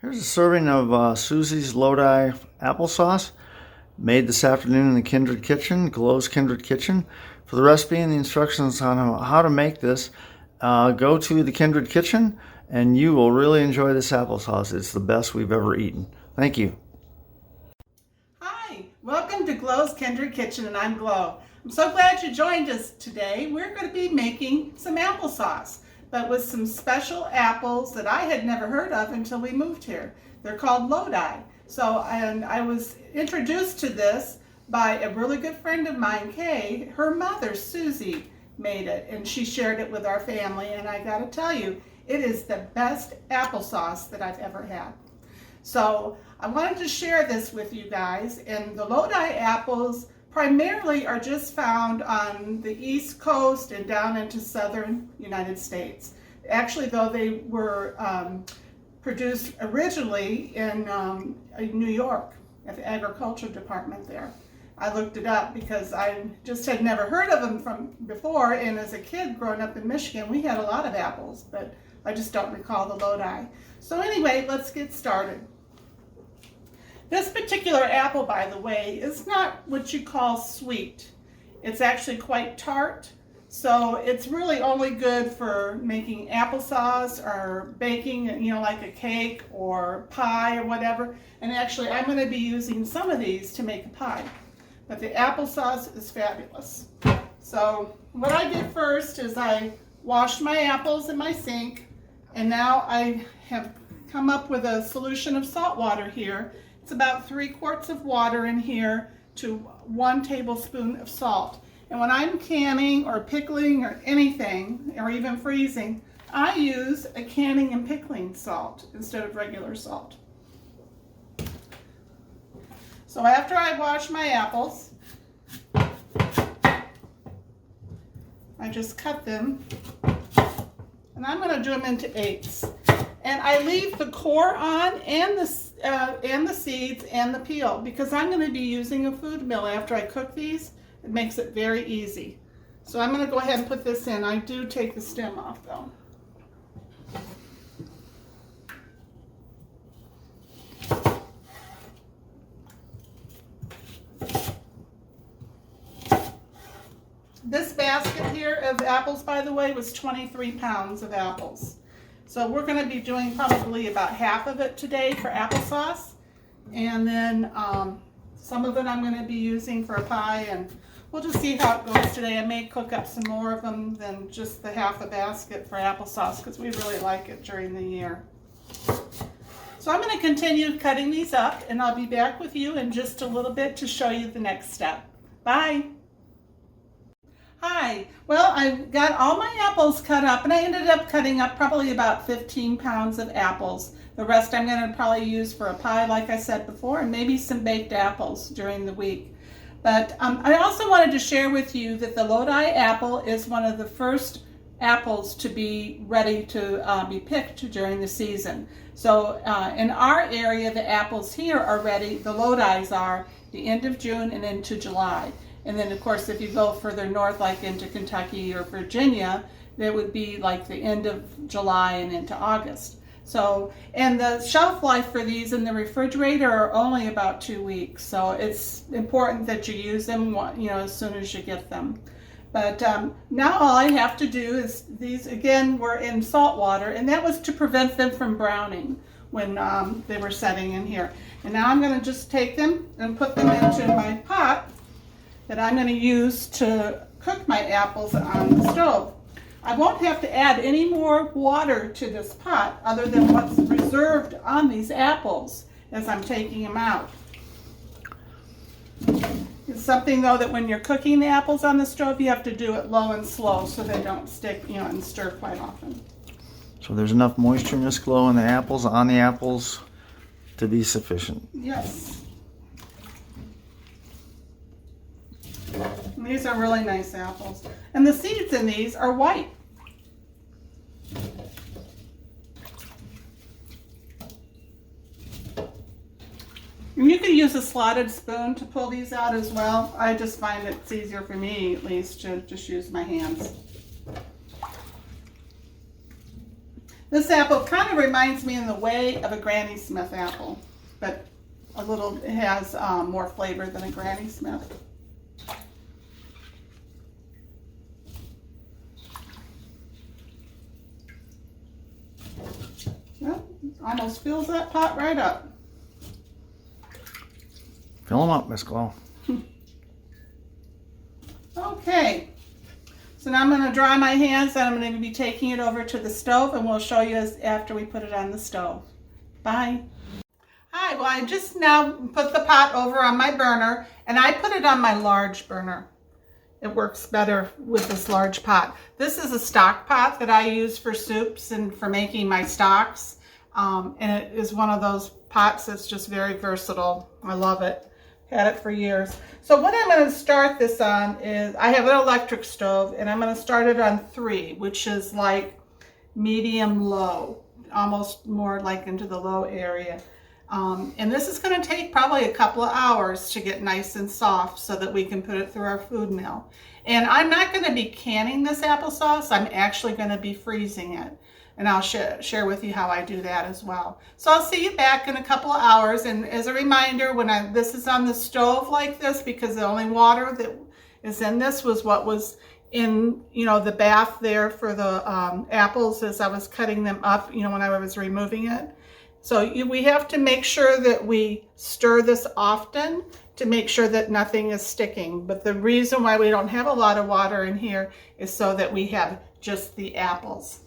Here's a serving of Susie's Lodi applesauce, made this afternoon in the Kindred Kitchen, Glow's Kindred Kitchen. For the recipe and the instructions on how to make this, go to the Kindred Kitchen and you will really enjoy this applesauce. It's the best we've ever eaten. Thank you. Hi, welcome to Glow's Kindred Kitchen, and I'm Glow. I'm so glad you joined us today. We're going to be making some applesauce, but with some special apples that I had never heard of until we moved here. They're called Lodi. And I was introduced to this by a really good friend of mine, Kay. Her mother, Susie, made it, and she shared it with our family, and I gotta tell you, it is the best applesauce that I've ever had. So I wanted to share this with you guys, and the Lodi apples primarily are just found on the East Coast and down into southern United States. Actually, though, they were produced originally in New York at the agriculture department there. I looked it up because I just had never heard of them from before, and as a kid growing up in Michigan, we had a lot of apples, but I just don't recall the Lodi. So anyway, let's get started. This particular apple, by the way, is not what you call sweet. It's actually quite tart, so it's really only good for making applesauce or baking, like a cake or pie or whatever. And actually, I'm going to be using some of these to make a pie. But the applesauce is fabulous. So what I did first is I washed my apples in my sink, and now I have come up with a solution of salt water here. It's about 3 quarts of water in here to 1 tablespoon of salt. And when I'm canning or pickling or anything, or even freezing, I use a canning and pickling salt instead of regular salt. So after I wash my apples, I just cut them, and I'm going to do them into 8s. And I leave the core on and the seeds and the peel because I'm going to be using a food mill after I cook these. It makes it very easy. So I'm going to go ahead and put this in. I do take the stem off though. This basket here of apples, by the way, was 23 pounds of apples. So we're going to be doing probably about half of it today for applesauce, and then some of it I'm going to be using for a pie, and we'll just see how it goes today. I may cook up some more of them than just the half a basket for applesauce because we really like it during the year. So I'm going to continue cutting these up, and I'll be back with you in just a little bit to show you the next step. Bye! Hi, well, I got all my apples cut up, and I ended up cutting up probably about 15 pounds of apples. The rest I'm going to probably use for a pie, like I said before, and maybe some baked apples during the week. But I also wanted to share with you that the Lodi apple is one of the first apples to be ready to be picked during the season. So in our area, the apples here are ready, the Lodi's are, the end of June and into July. And then, of course, if you go further north, like into Kentucky or Virginia, it would be like the end of July and into August. So, and the shelf life for these in the refrigerator are only about 2 weeks. So it's important that you use them, as soon as you get them. But now all I have to do is, these again were in salt water, and that was to prevent them from browning when they were setting in here. And now I'm going to just take them and put them into my pot that I'm going to use to cook my apples on the stove. I won't have to add any more water to this pot other than what's reserved on these apples as I'm taking them out. It's something though that when you're cooking the apples on the stove, you have to do it low and slow so they don't stick, and stir quite often. So there's enough moisture, Miss Glow, in the apples, on the apples, to be sufficient. Yes. These are really nice apples. And the seeds in these are white. And you can use a slotted spoon to pull these out as well. I just find it's easier for me, at least, to just use my hands. This apple kind of of reminds me in the way of a Granny Smith apple, but a little, it has more flavor than a Granny Smith. Well, almost fills that pot right up. Fill them up, Miss Glow. Okay, so now I'm going to dry my hands and I'm going to be taking it over to the stove, and we'll show you after we put it on the stove. Bye. Hi, well, I just now put the pot over on my burner, and I put it on my large burner. It works better with this large pot. This is a stock pot that I use for soups and for making my stocks. And it is one of those pots that's just very versatile. I love it. Had it for years. So what I'm going to start this on is, I have an electric stove, and I'm going to start it on 3, which is like medium low, almost more like into the low area. And this is going to take probably a couple of hours to get nice and soft so that we can put it through our food mill. And I'm not going to be canning this applesauce. I'm actually going to be freezing it. And I'll share with you how I do that as well. So I'll see you back in a couple of hours. And as a reminder, when this is on the stove like this, because the only water that is in this was what was in, the bath there for the apples as I was cutting them up, when I was removing it. So we have to make sure that we stir this often to make sure that nothing is sticking. But the reason why we don't have a lot of water in here is so that we have just the apples.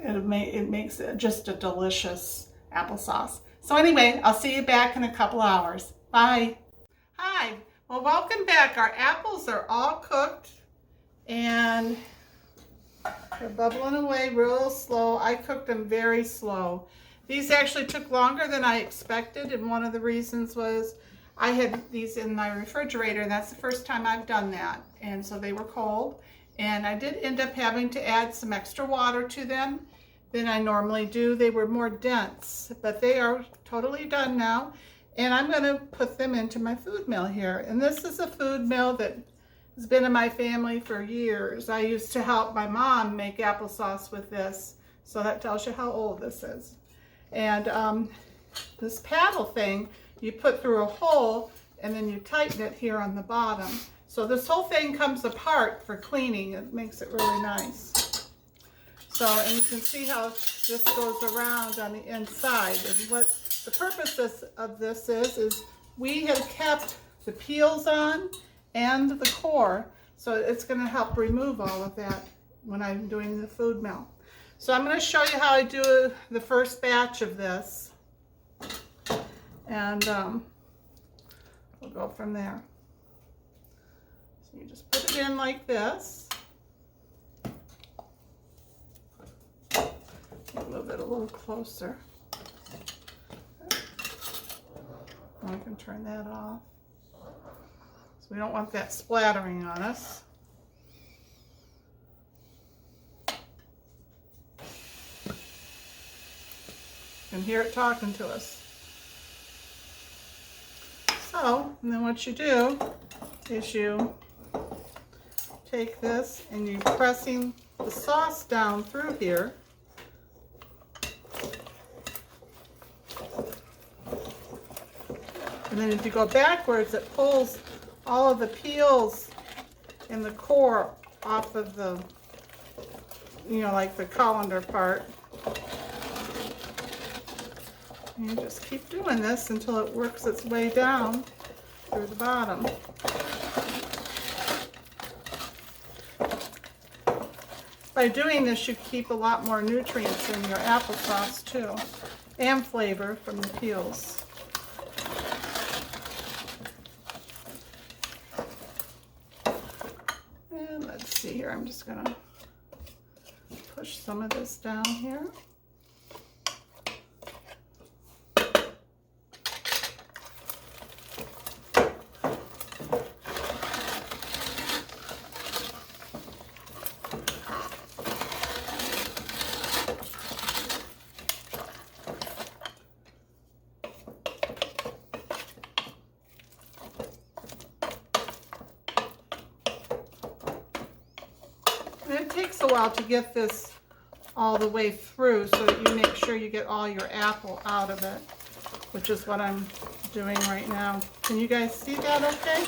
It makes it just a delicious applesauce. So anyway, I'll see you back in a couple hours. Bye. Hi. Well, welcome back. Our apples are all cooked and they're bubbling away real slow. I cooked them very slow. These actually took longer than I expected, and one of the reasons was I had these in my refrigerator, and that's the first time I've done that. And so they were cold, and I did end up having to add some extra water to them than I normally do. They were more dense, but they are totally done now. And I'm going to put them into my food mill here. And this is a food mill that has been in my family for years. I used to help my mom make applesauce with this, so that tells you how old this is. And this paddle thing, you put through a hole and then you tighten it here on the bottom. So this whole thing comes apart for cleaning. It makes it really nice. So, and you can see how this goes around on the inside. And what the purpose of this is we have kept the peels on and the core. So it's going to help remove all of that when I'm doing the food mill. So I'm going to show you how I do the first batch of this, and we'll go from there. So you just put it in like this. Move it a little closer. I can turn that off. So we don't want that splattering on us. You can hear it talking to us. So, and then what you do is you take this and you're pressing the sauce down through here. And then if you go backwards, it pulls all of the peels and the core off of the, like the colander part. And you just keep doing this until it works its way down through the bottom. By doing this, you keep a lot more nutrients in your applesauce too, and flavor from the peels. And let's see here, I'm just gonna push some of this down here. And it takes a while to get this all the way through so that you make sure you get all your apple out of it, which is what I'm doing right now. Can you guys see that okay?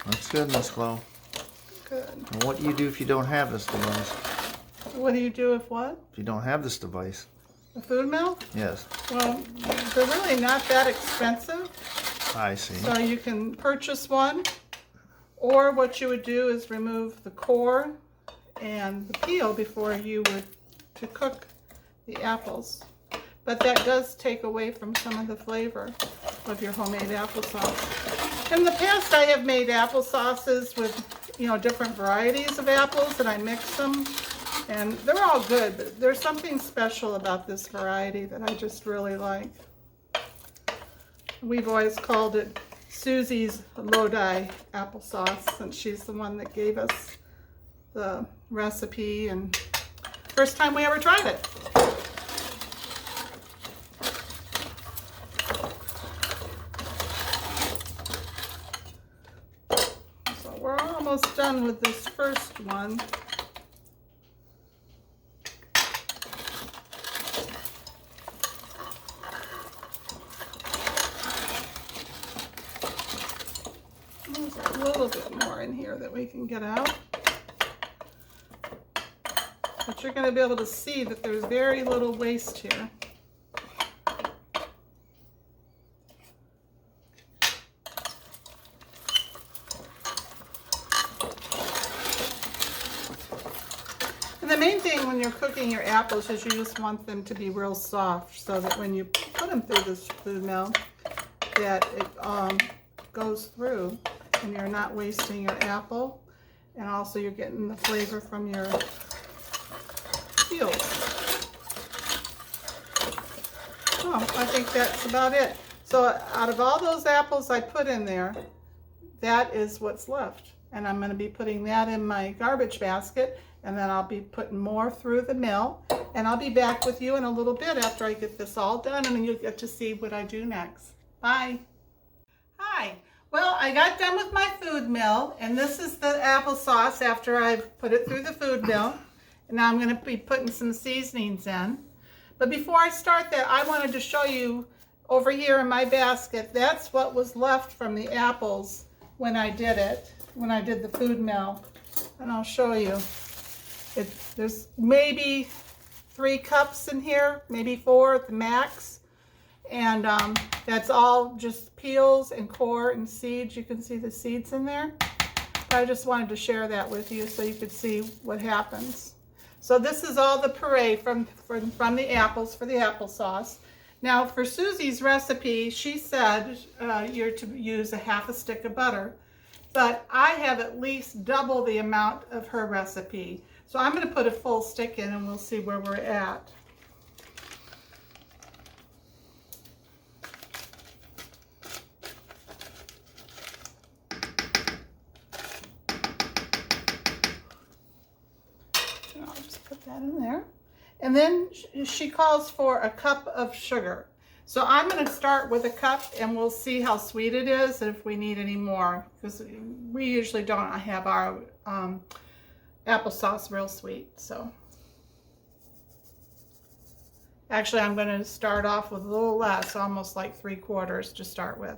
That's good, Miss Glow. Good. And what do you do if you don't have this device? What do you do if what? If you don't have this device? The food mill? Yes. Well, they're really not that expensive. I see. So you can purchase one, or what you would do is remove the core and the peel before you would to cook the apples. But that does take away from some of the flavor of your homemade applesauce. In the past, I have made applesauces with, you know, different varieties of apples, and I mix them, and they're all good, but there's something special about this variety that I just really like. We've always called it Susie's Lodi applesauce, since she's the one that gave us the recipe and first time we ever tried it. So we're almost done with this first one. There's a little bit more in here that we can get out. But you're going to be able to see that there's very little waste here. And the main thing when you're cooking your apples is you just want them to be real soft so that when you put them through this food mill, that it goes through and you're not wasting your apple, and also you're getting the flavor from your peels. Oh, I think that's about it. So out of all those apples I put in there, that is what's left. And I'm going to be putting that in my garbage basket, and then I'll be putting more through the mill, and I'll be back with you in a little bit after I get this all done, and then you'll get to see what I do next. Bye. Hi. Well, I got done with my food mill, and this is the applesauce after I've put it through the food mill. And now I'm going to be putting some seasonings in. But before I start that, I wanted to show you over here in my basket, that's what was left from the apples when I did it, when I did the food mill. And I'll show you. There's maybe 3 cups in here, maybe 4 at the max. And that's all just peels and core and seeds. You can see the seeds in there. But I just wanted to share that with you so you could see what happens. So this is all the puree from the apples for the applesauce. Now for Susie's recipe, she said you're to use a half a stick of butter. But I have at least double the amount of her recipe. So I'm going to put a full stick in and we'll see where we're at. I'll just put that in there. And then she calls for a cup of sugar. So I'm going to start with a cup and we'll see how sweet it is and if we need any more, because we usually don't have our applesauce real sweet. So actually I'm going to start off with a little less, almost like 3/4 to start with.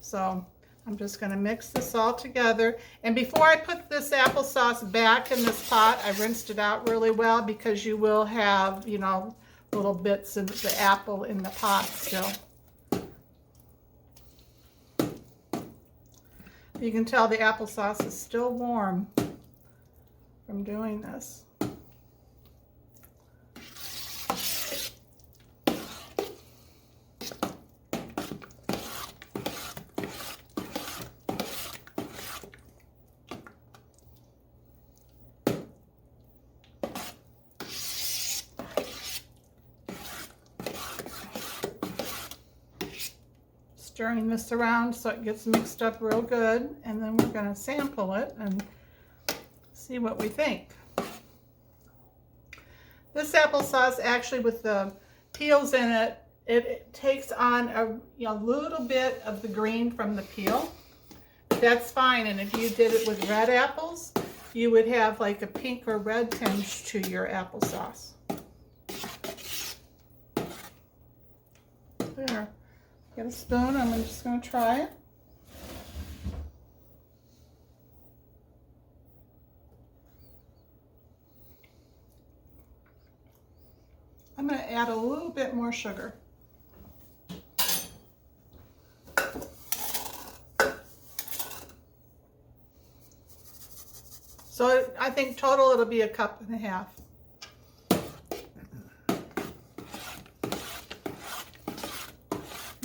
So I'm just going to mix this all together. And before I put this applesauce back in this pot, I rinsed it out really well, because you will have, you know, little bits of the apple in the pot still. You can tell the applesauce is still warm from doing this. Stirring this around so it gets mixed up real good, and then we're going to sample it and see what we think. This applesauce, actually with the peels in it, it takes on a little bit of the green from the peel. That's fine, and if you did it with red apples, you would have like a pink or red tinge to your applesauce. There. Get a spoon. I'm just going to try it. I'm going to add a little bit more sugar. So I think total it'll be 1.5 cups.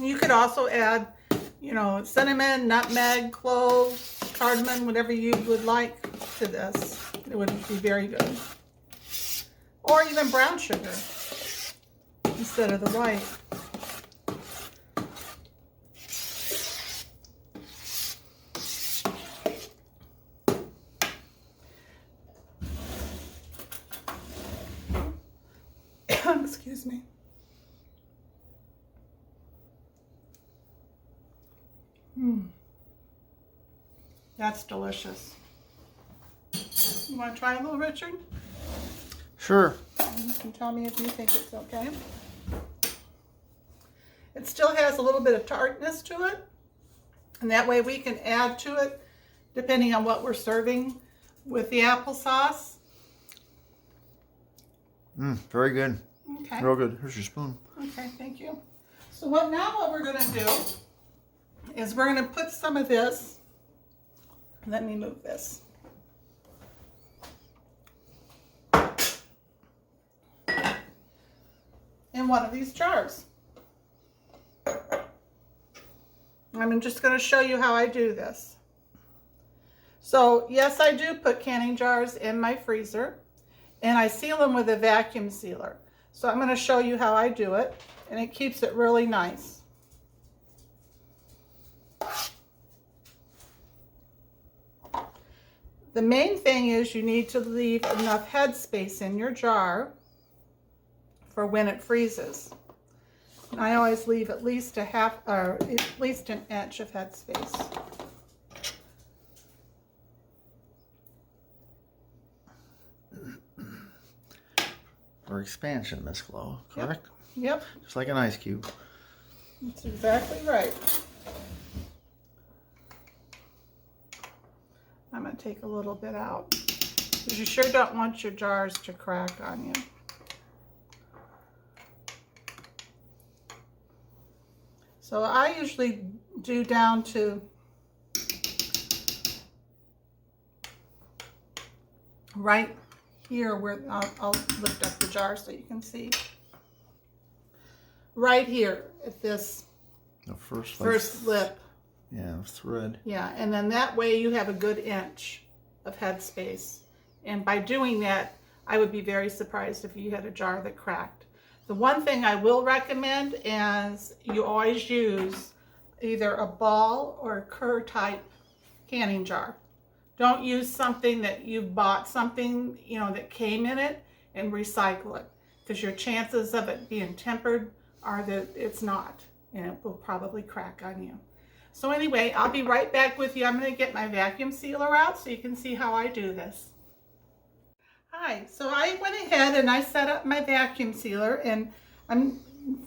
You could also add, you know, cinnamon, nutmeg, cloves, cardamom, whatever you would like to this. It would be very good. Or even brown sugar instead of the white. Excuse me. That's delicious. You want to try a little, Richard? Sure. You can tell me if you think it's okay. It still has a little bit of tartness to it, and that way we can add to it depending on what we're serving with the applesauce. Very good. Okay. Real good. Here's your spoon. Okay, thank you. So what we're going to do is we're going to put some of this. Let me move this. In one of these jars. I'm just going to show you how I do this. So yes, I do put canning jars in my freezer, and I seal them with a vacuum sealer. So I'm going to show you how I do it, and it keeps it really nice. The main thing is you need to leave enough headspace in your jar for when it freezes. And I always leave at least at least an inch of headspace. For expansion, Miss Glow, correct? Yep. Just like an ice cube. That's exactly right. I'm going to take a little bit out, because you sure don't want your jars to crack on you. So I usually do down to right here where I'll lift up the jar so you can see. Right here at this The first lip. Yeah, thread. Yeah, and then that way you have a good inch of headspace. And by doing that, I would be very surprised if you had a jar that cracked. The one thing I will recommend is you always use either a ball or a Kerr type canning jar. Don't use something that you bought something, you know, that came in it, and recycle it, because your chances of it being tempered are that it's not, and it will probably crack on you. So anyway, I'll be right back with you. I'm going to get my vacuum sealer out so you can see how I do this. Hi, so I went ahead and I set up my vacuum sealer, and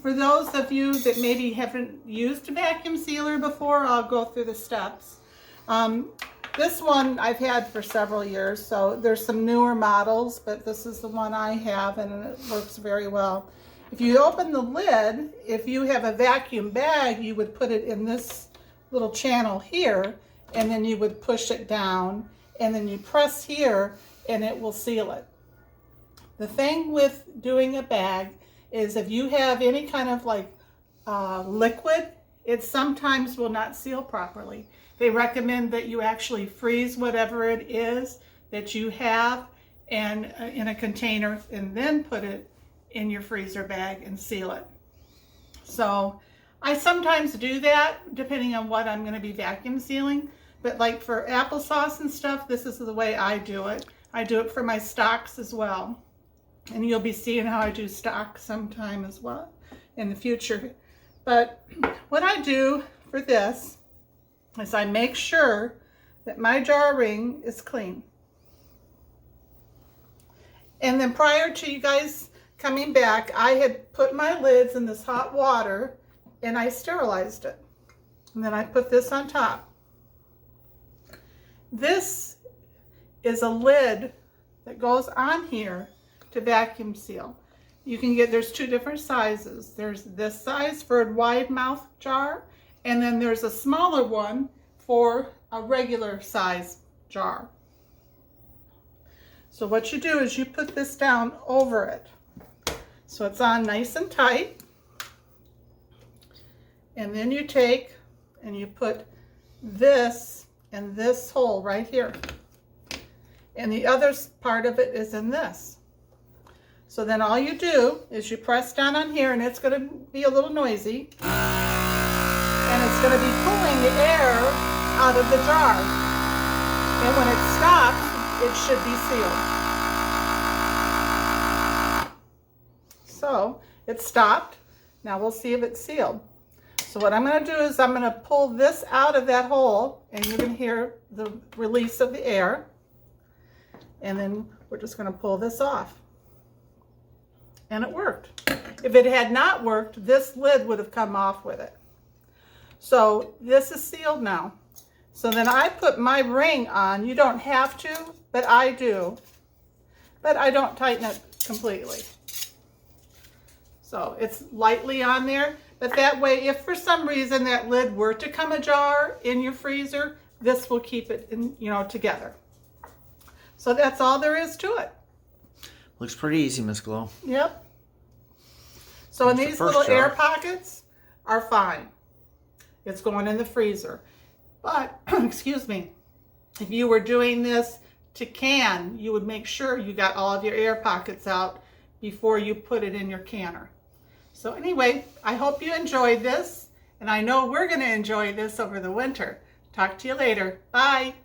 for those of you that maybe haven't used a vacuum sealer before, I'll go through the steps. This one I've had for several years, so there's some newer models, but this is the one I have, and it works very well. If you open the lid, if you have a vacuum bag, you would put it in this little channel here, and then you would push it down, and then you press here, and it will seal it. The thing with doing a bag is if you have any kind of like liquid, it sometimes will not seal properly. They recommend that you actually freeze whatever it is that you have and in a container, and then put it in your freezer bag and seal it. So I sometimes do that depending on what I'm going to be vacuum sealing, but like for applesauce and stuff, this is the way I do it. I do it for my stocks as well, and you'll be seeing how I do stock sometime as well in the future. But what I do for this is I make sure that my jar ring is clean. And then prior to you guys coming back, I had put my lids in this hot water and I sterilized it. And then I put this on top. This is a lid that goes on here to vacuum seal. You can get, there's two different sizes. There's this size for a wide mouth jar, and then there's a smaller one for a regular size jar. So what you do is you put this down over it. So it's on nice and tight. And then you take and you put this in this hole right here. And the other part of it is in this. So then all you do is you press down on here, and it's going to be a little noisy. And it's going to be pulling the air out of the jar. And when it stops, it should be sealed. So it stopped. Now we'll see if it's sealed. So what I'm going to do is I'm going to pull this out of that hole, and you're going to hear the release of the air. And then we're just going to pull this off. And it worked. If it had not worked, this lid would have come off with it. So this is sealed now. So then I put my ring on. You don't have to, but I do. But I don't tighten it completely. So it's lightly on there. But that way, if for some reason that lid were to come ajar in your freezer, this will keep it together. So that's all there is to it. Looks pretty easy, Miss Glow. Yep. So and these little air pockets are fine. It's going in the freezer. But, excuse me, if you were doing this to can, you would make sure you got all of your air pockets out before you put it in your canner. So anyway, I hope you enjoyed this, and I know we're going to enjoy this over the winter. Talk to you later. Bye.